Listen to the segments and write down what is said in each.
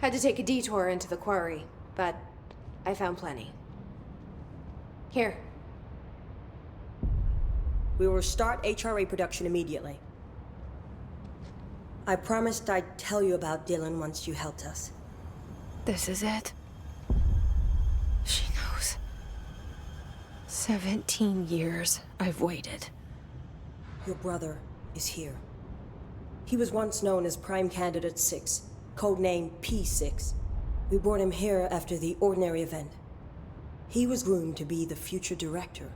Had to take a detour into the quarry, but I found plenty. Here. We will start HRA production immediately. I promised I'd tell you about Dylan once you helped us. This is it. She knows. 17 years I've waited. Your brother is here. He was once known as Prime Candidate 6, codename P6. We brought him here after the ordinary event. He was groomed to be the future director.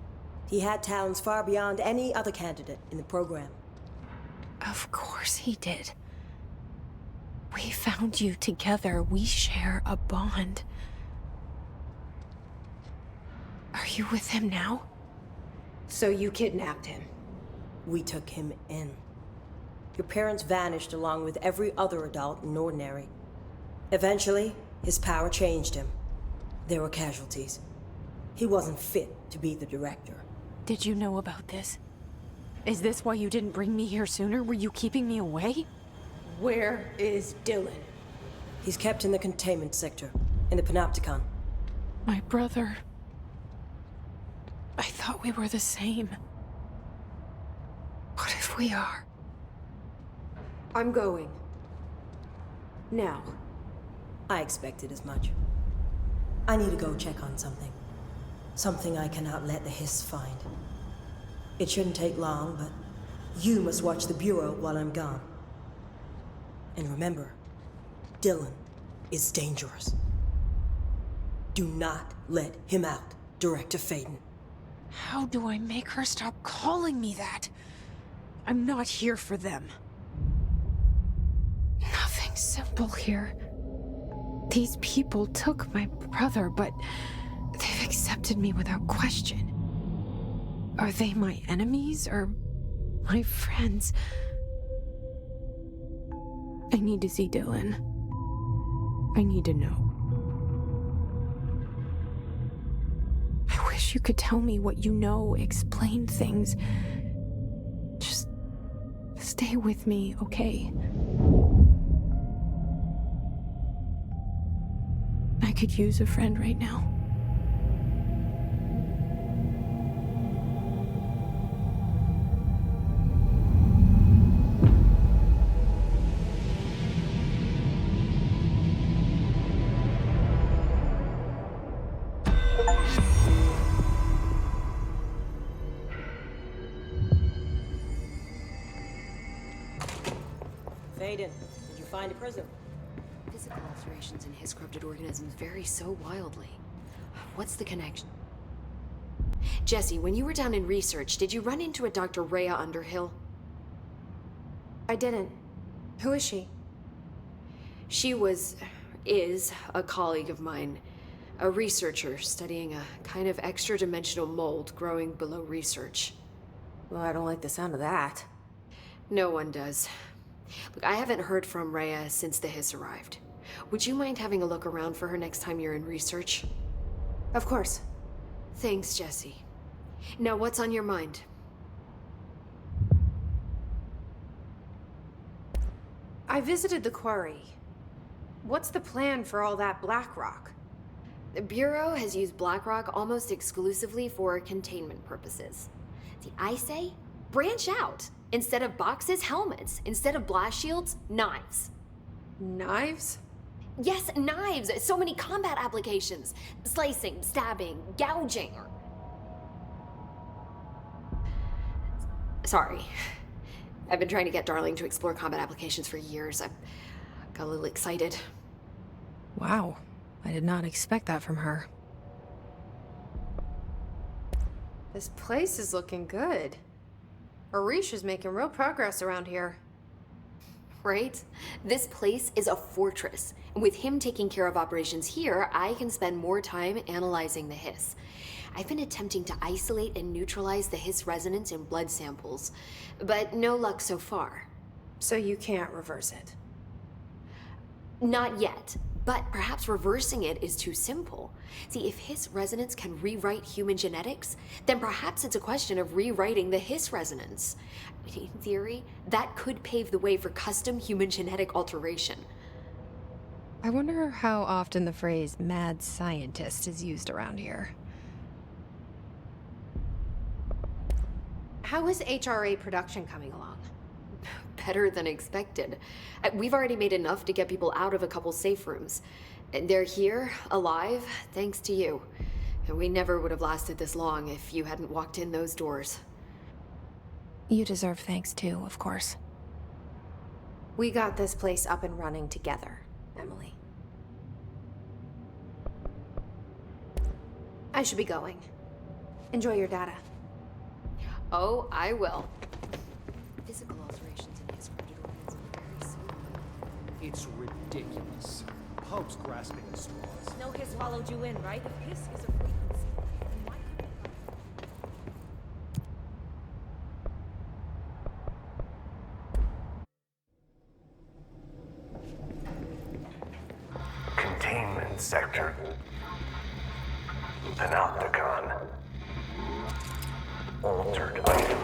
He had talents far beyond any other candidate in the program. Of course he did. We found you together. We share a bond. Are you with him now? So you kidnapped him? We took him in. Your parents vanished along with every other adult in Ordinary. Eventually, his power changed him. There were casualties. He wasn't fit to be the director. Did you know about this? Is this why you didn't bring me here sooner? Were you keeping me away? Where is Dylan? He's kept in the containment sector, in the Panopticon. My brother. I thought we were the same. What if we are? I'm going. Now. I expected as much. I need to go check on something. Something I cannot let the Hiss find. It shouldn't take long, but you must watch the Bureau while I'm gone. And remember, Dylan is dangerous. Do not let him out, Director Faden. How do I make her stop calling me that? I'm not here for them. Nothing simple here. These people took my brother, but they've accepted me without question. Are they my enemies or my friends? I need to see Dylan. I need to know. I wish you could tell me what you know, explain things. Just stay with me, okay? I could use a friend right now. Faden, did you find a prism? Physical alterations in his corrupted organisms vary so wildly. What's the connection? Jesse, when you were down in research, did you run into a Dr. Rhea Underhill? I didn't. Who is she? She is a colleague of mine. A researcher studying a kind of extra-dimensional mold growing below research. Well, I don't like the sound of that. No one does. Look, I haven't heard from Rhea since the Hiss arrived. Would you mind having a look around for her next time you're in research? Of course. Thanks, Jesse. Now, what's on your mind? I visited the quarry. What's the plan for all that black rock? The Bureau has used Blackrock almost exclusively for containment purposes. See, I say, branch out. Instead of boxes, helmets. Instead of blast shields, knives. Knives? Yes, knives! So many combat applications. Slicing, stabbing, gouging. Sorry. I've been trying to get Darling to explore combat applications for years. I got a little excited. Wow. I did not expect that from her. This place is looking good. Arish is making real progress around here. Right? This place is a fortress. And with him taking care of operations here, I can spend more time analyzing the Hiss. I've been attempting to isolate and neutralize the Hiss resonance in blood samples, but no luck so far. So you can't reverse it? Not yet, but perhaps reversing it is too simple. See, if Hiss resonance can rewrite human genetics, then perhaps it's a question of rewriting the Hiss resonance. In theory, that could pave the way for custom human genetic alteration. I wonder how often the phrase mad scientist is used around here. How is HRA production coming along? Better than expected. We've already made enough to get people out of a couple safe rooms. And they're here, alive, thanks to you. We never would have lasted this long if you hadn't walked in those doors. You deserve thanks too, of course. We got this place up and running together, Emily. I should be going. Enjoy your data. Oh, I will. Physical alterations in his credit organs are very soon. It's ridiculous. Pope's grasping at straws. No hiss followed you in, right? If hiss is a frequency, then why couldn't Containment sector. Panopticon. Altered item.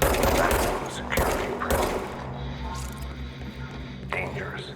Maximum security prison. Dangerous.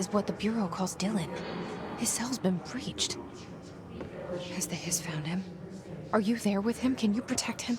is what the Bureau calls Dylan. His cell's been breached. Has the Hiss found him? Are you there with him? Can you protect him?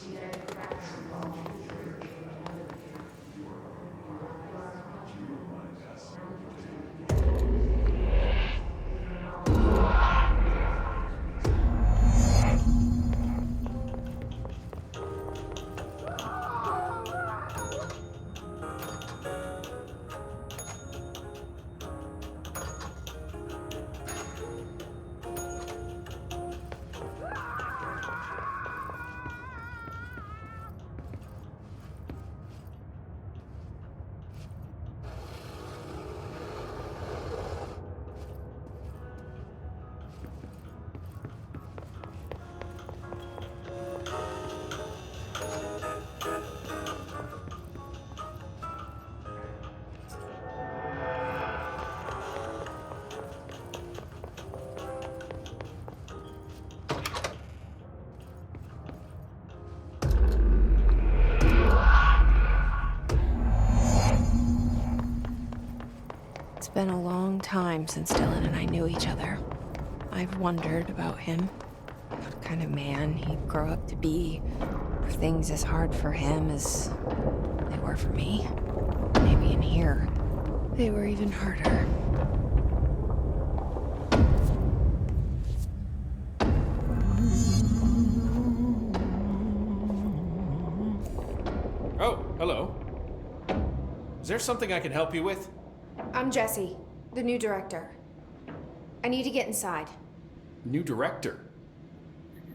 It's been a long time since Dylan and I knew each other. I've wondered about him. What kind of man he'd grow up to be. Were things as hard for him as they were for me? Maybe in here, they were even harder. Oh, hello. Is there something I can help you with? I'm Jessie, the new director. I need to get inside. New director?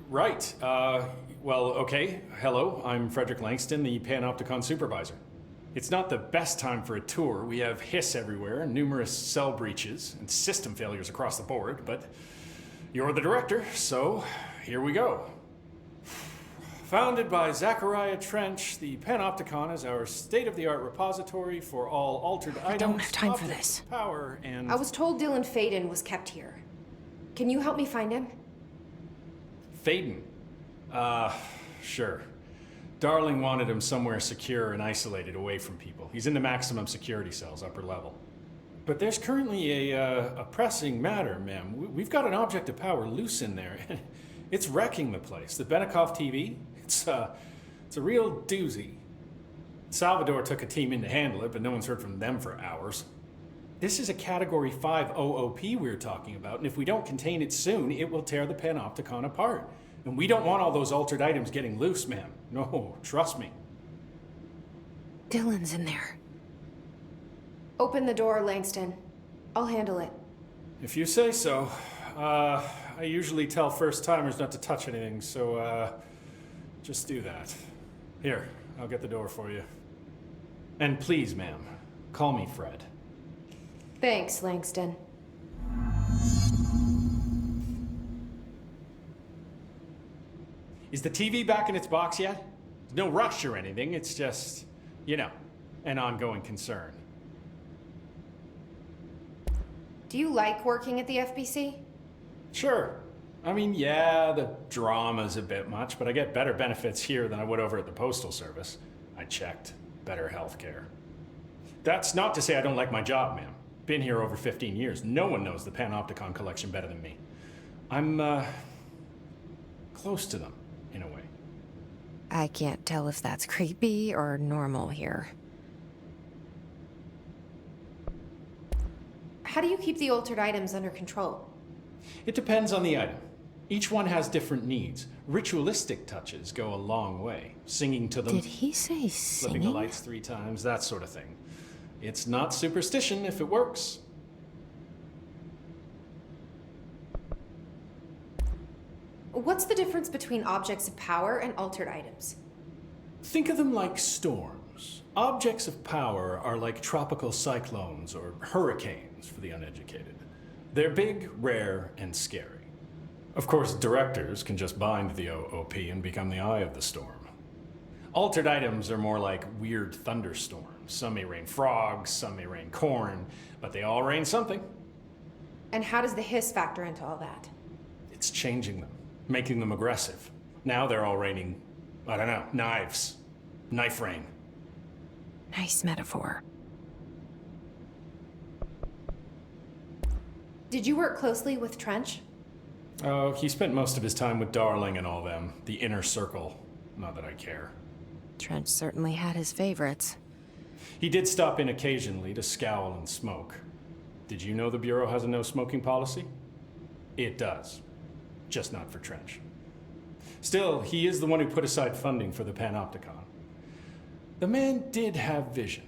Right. Well, okay. Hello, I'm Frederick Langston, the Panopticon supervisor. It's not the best time for a tour. We have hiss everywhere, numerous cell breaches, and system failures across the board, but you're the director, so here we go. Founded by Zachariah Trench, the Panopticon is our state-of-the-art repository for all altered items. I don't have time for objects this. of Power and I was told Dylan Faden was kept here. Can you help me find him? Faden. Sure. Darling wanted him somewhere secure and isolated away from people. He's in the maximum security cells, upper level. But there's currently a pressing matter, ma'am. We've got an object of power loose in there. It's wrecking the place. The Benikoff TV, it's a real doozy. Salvador took a team in to handle it, but no one's heard from them for hours. This is a Category 5 OOP we're talking about, and if we don't contain it soon, it will tear the Panopticon apart. And we don't want all those altered items getting loose, ma'am. No, trust me. Dylan's in there. Open the door, Langston. I'll handle it. If you say so. I usually tell first-timers not to touch anything, so, just do that. Here, I'll get the door for you. And please, ma'am, call me Fred. Thanks, Langston. Is the TV back in its box yet? No rush or anything, it's just, you know, an ongoing concern. Do you like working at the FBC? Sure. I mean, yeah, the drama's a bit much, but I get better benefits here than I would over at the Postal Service. I checked. Better healthcare. That's not to say I don't like my job, ma'am. Been here over 15 years. No one knows the Panopticon collection better than me. I'm, close to them, in a way. I can't tell if that's creepy or normal here. How do you keep the altered items under control? It depends on the item. Each one has different needs. Ritualistic touches go a long way. Singing to them. Did he say Flipping the singing? lights 3 times, that sort of thing. It's not superstition if it works. What's the difference between objects of power and altered items? Think of them like storms. Objects of power are like tropical cyclones or hurricanes for the uneducated. They're big, rare, and scary. Of course, directors can just bind the OOP and become the eye of the storm. Altered items are more like weird thunderstorms. Some may rain frogs, some may rain corn, but they all rain something. And how does the hiss factor into all that? It's changing them, making them aggressive. Now they're all raining, I don't know, knives. Knife rain. Nice metaphor. Did you work closely with Trench? Oh, he spent most of his time with Darling and all them. The inner circle. Not that I care. Trench certainly had his favorites. He did stop in occasionally to scowl and smoke. Did you know the Bureau has a no-smoking policy? It does. Just not for Trench. Still, he is the one who put aside funding for the Panopticon. The man did have vision.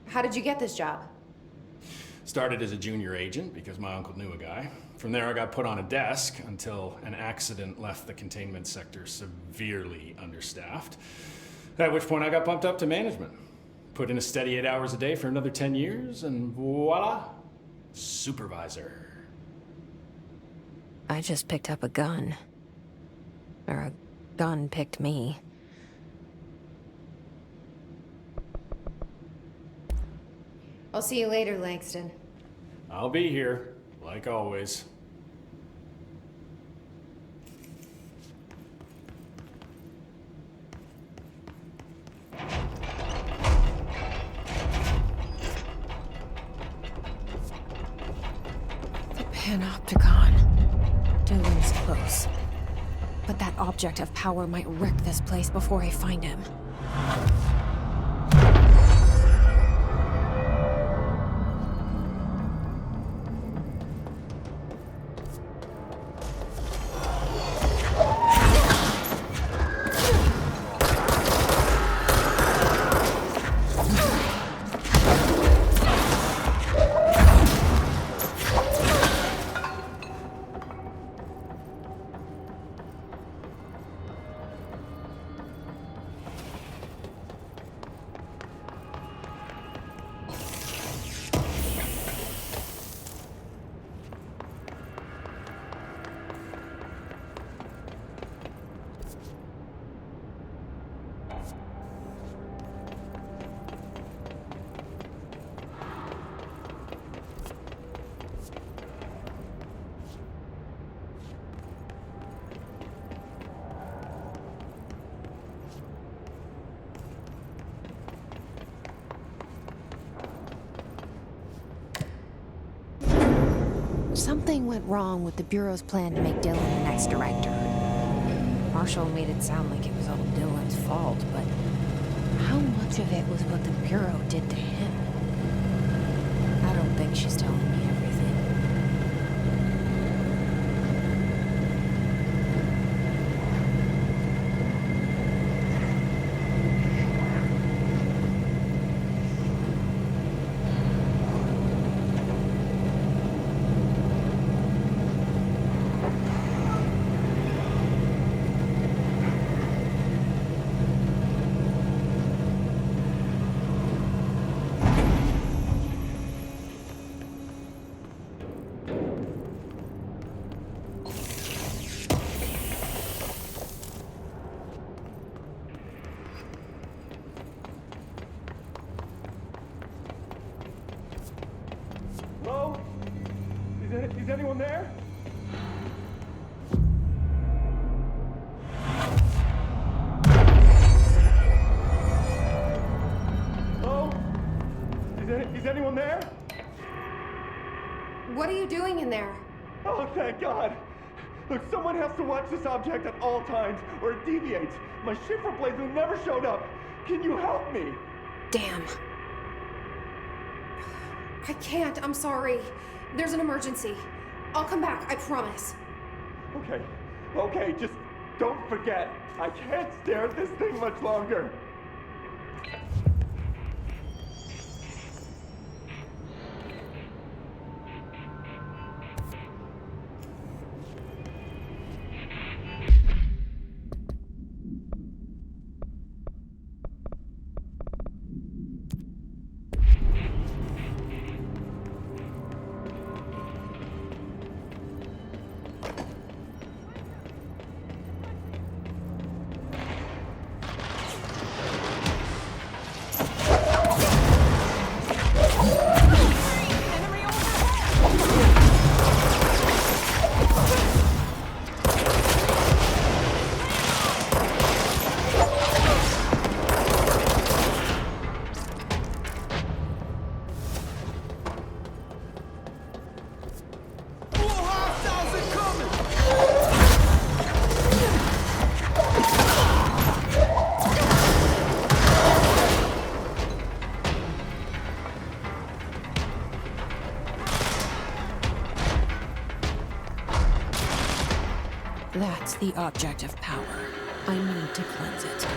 How did you get this job? Started as a junior agent because my uncle knew a guy. From there I got put on a desk until an accident left the containment sector severely understaffed. At which point I got bumped up to management. Put in a steady 8 hours a day for another 10 years and voila, supervisor. I just picked up a gun. Or a gun picked me. I'll see you later, Langston. I'll be here, like always. The Panopticon. Dylan's close. But that object of power might wreck this place before I find him. Something went wrong with the Bureau's plan to make Dylan the next director. Marshall made it sound like it was all Dylan's fault, but how much of it was what the Bureau did to him? I don't think she's telling me everything. Hello? Is anyone there? Hello? Is anyone there? What are you doing in there? Oh, thank God. Look, someone has to watch this object at all times, or it deviates. My shipper blazer never showed up. Can you help me? Damn. I can't, I'm sorry. There's an emergency. I'll come back, I promise. Okay, just don't forget. I can't stare at this thing much longer. That's the object of power. I need to cleanse it.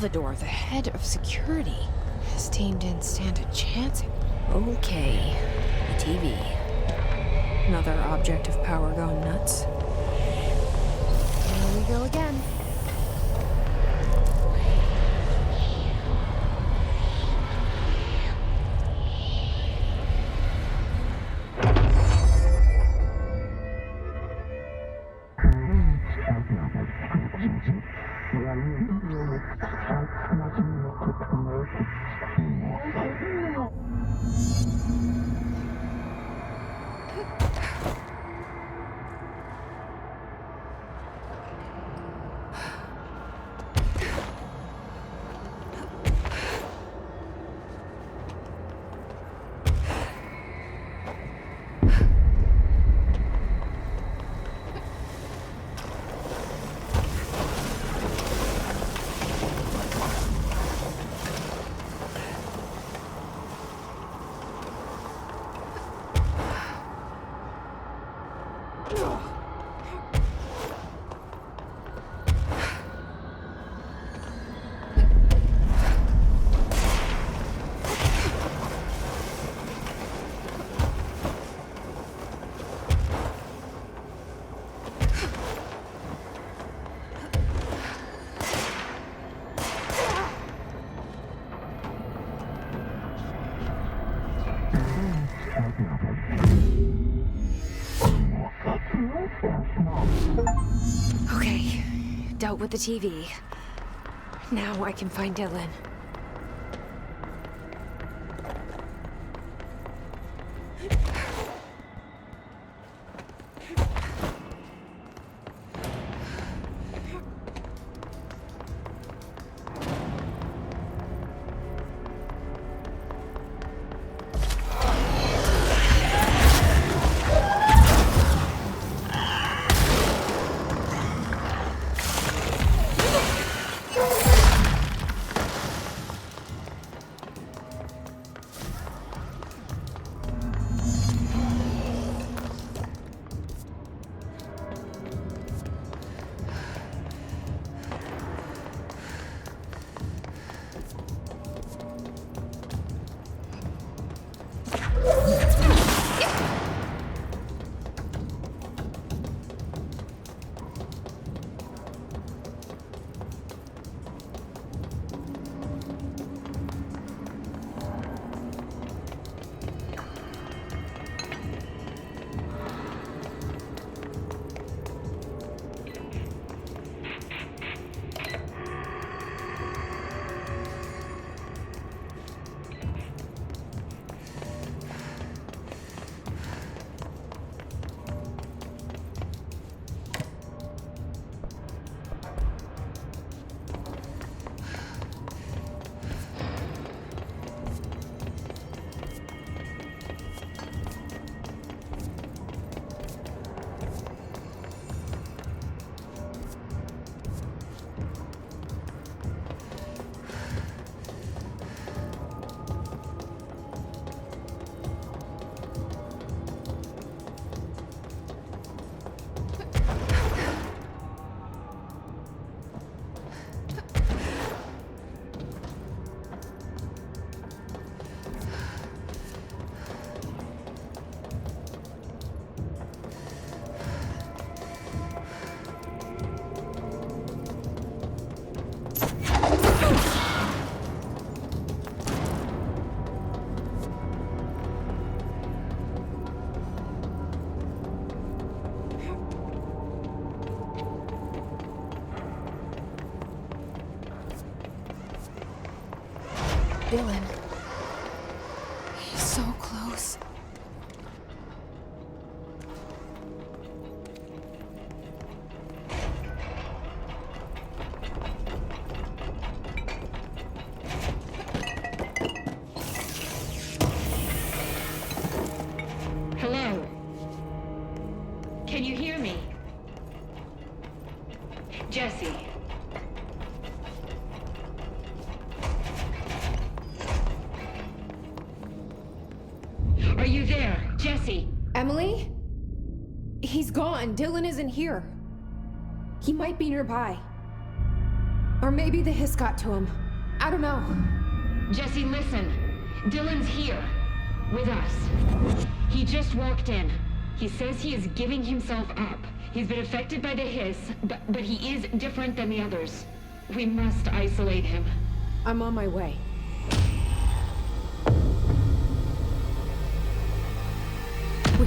Salvador, the head of security. His team didn't stand a chance. Okay, the TV. Another object of power going nuts. Here we go again. Okay, dealt with the TV. Now I can find Dylan. Dylan. He's so close. Hello? Can you hear me? Jesse. Are you there, Jesse? Emily? He's gone. Dylan isn't here. He might be nearby. Or maybe the hiss got to him. I don't know. Jesse, listen. Dylan's here. With us. He just walked in. He says he is giving himself up. He's been affected by the hiss, but he is different than the others. We must isolate him. I'm on my way.